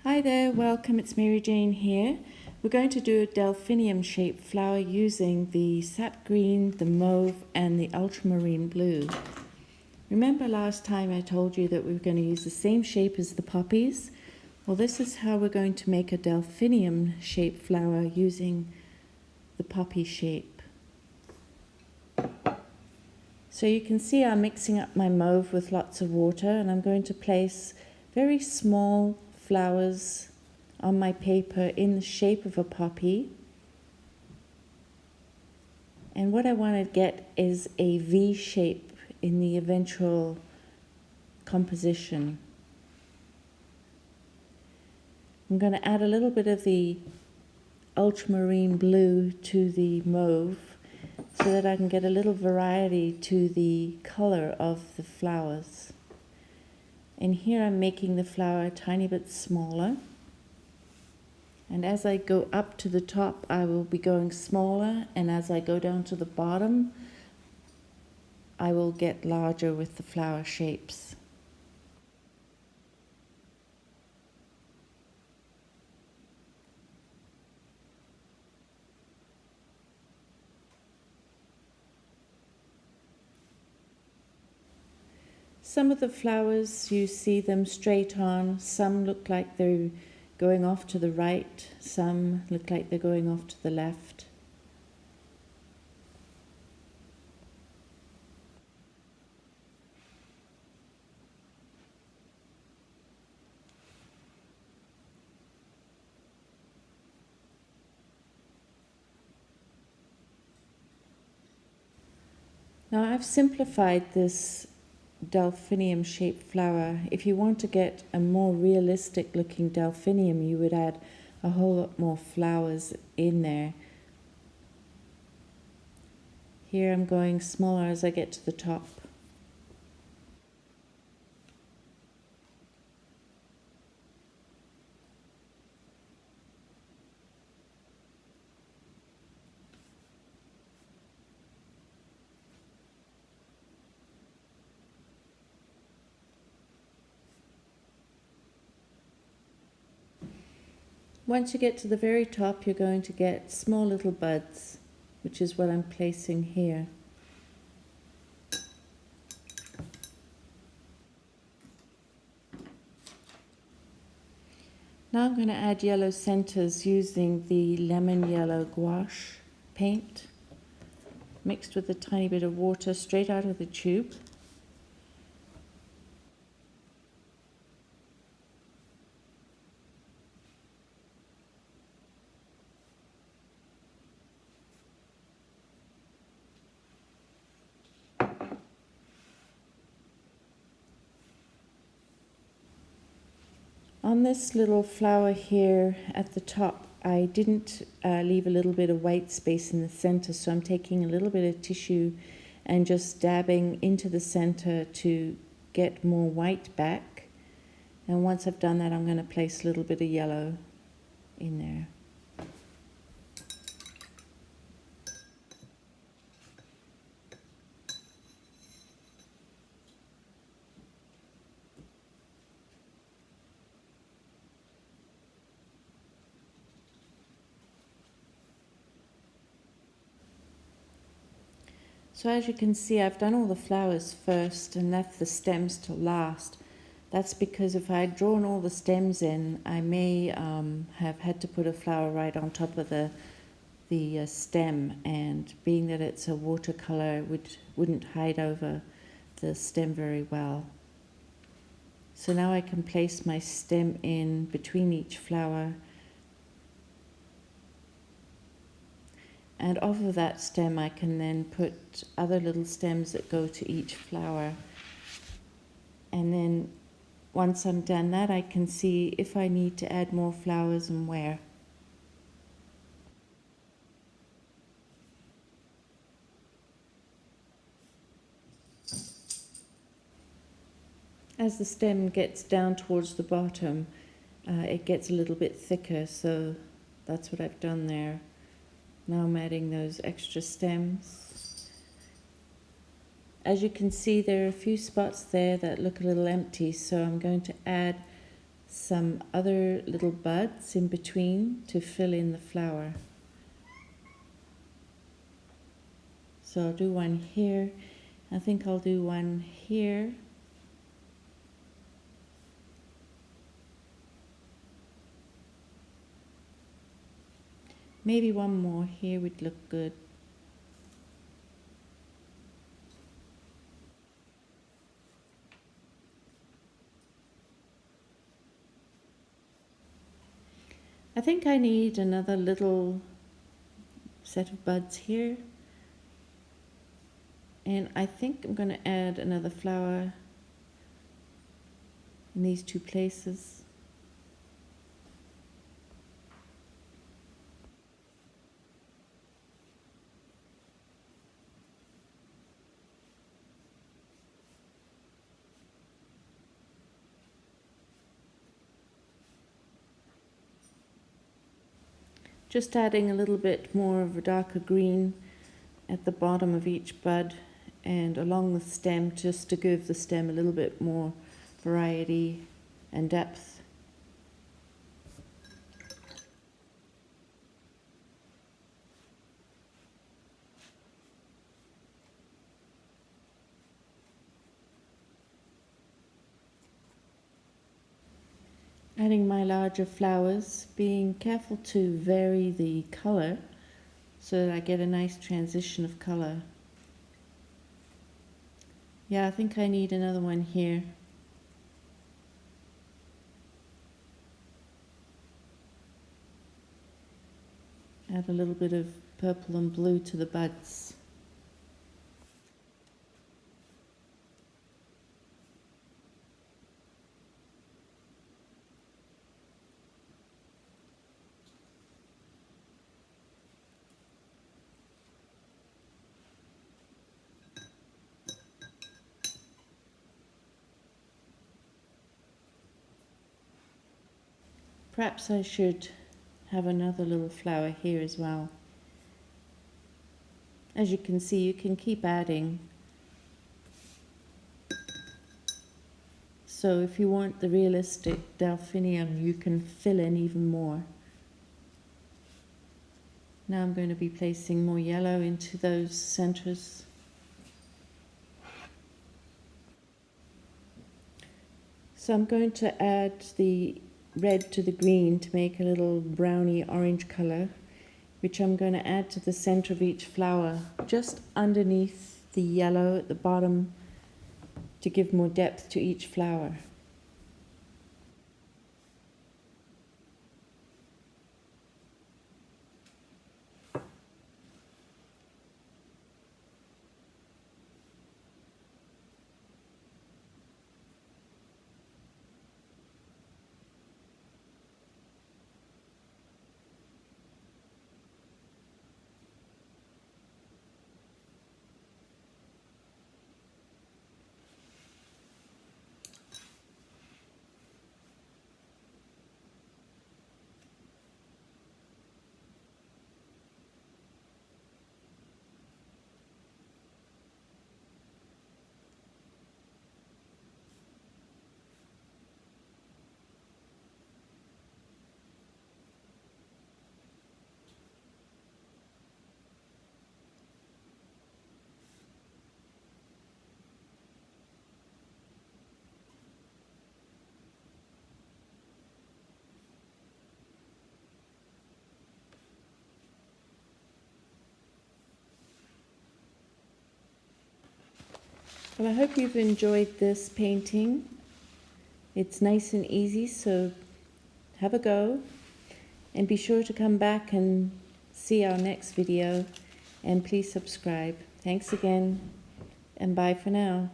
Hi there, welcome, it's Mary Jane here. We're going to do a delphinium shaped flower using the sap green, the mauve and the ultramarine blue. Remember last time I told you that we were going to use the same shape as the poppies? Well, this is how we're going to make a delphinium shaped flower using the poppy shape. So you can see I'm mixing up my mauve with lots of water, and I'm going to place very small flowers on my paper in the shape of a poppy. And what I want to get is a V shape in the eventual composition. I'm going to add a little bit of the ultramarine blue to the mauve so that I can get a little variety to the color of the flowers. And here I'm making the flower a tiny bit smaller. And as I go up to the top, I will be going smaller. And as I go down to the bottom, I will get larger with the flower shapes. Some of the flowers, you see them straight on. Some look like they're going off to the right. Some look like they're going off to the left. Now I've simplified this delphinium shaped flower. If you want to get a more realistic looking delphinium, you would add a whole lot more flowers in there. Here I'm going smaller as I get to the top. Once you get to the very top, you're going to get small little buds, which is what I'm placing here. Now I'm going to add yellow centers using the lemon yellow gouache paint, mixed with a tiny bit of water straight out of the tube. On this little flower here at the top, I didn't leave a little bit of white space in the center, so I'm taking a little bit of tissue and just dabbing into the center to get more white back. And once I've done that, I'm going to place a little bit of yellow in there. So as you can see, I've done all the flowers first and left the stems till last. That's because if I had drawn all the stems in, I may have had to put a flower right on top of the stem, and being that it's a watercolor, wouldn't hide over the stem very well. So now I can place my stem in between each flower. And off of that stem I can then put other little stems that go to each flower. And then once I'm done that, I can see if I need to add more flowers and where. As the stem gets down towards the bottom, it gets a little bit thicker, so that's what I've done there. Now I'm adding those extra stems. As you can see, there are a few spots there that look a little empty, so I'm going to add some other little buds in between to fill in the flower. So I'll do one here. I think I'll do one here. Maybe one more here would look good. I think I need another little set of buds here. And I think I'm going to add another flower in these two places. Just adding a little bit more of a darker green at the bottom of each bud and along the stem, just to give the stem a little bit more variety and depth. Adding my larger flowers, being careful to vary the color so that I get a nice transition of color. Yeah, I think I need another one here. Add a little bit of purple and blue to the buds. Perhaps I should have another little flower here as well. As you can see, you can keep adding. So if you want the realistic delphinium, you can fill in even more. Now I'm going to be placing more yellow into those centers. So I'm going to add the red to the green to make a little browny orange color, which I'm going to add to the center of each flower, just underneath the yellow at the bottom, to give more depth to each flower. Well, I hope you've enjoyed this painting. It's nice and easy, so have a go. And be sure to come back and see our next video. And please subscribe. Thanks again, and bye for now.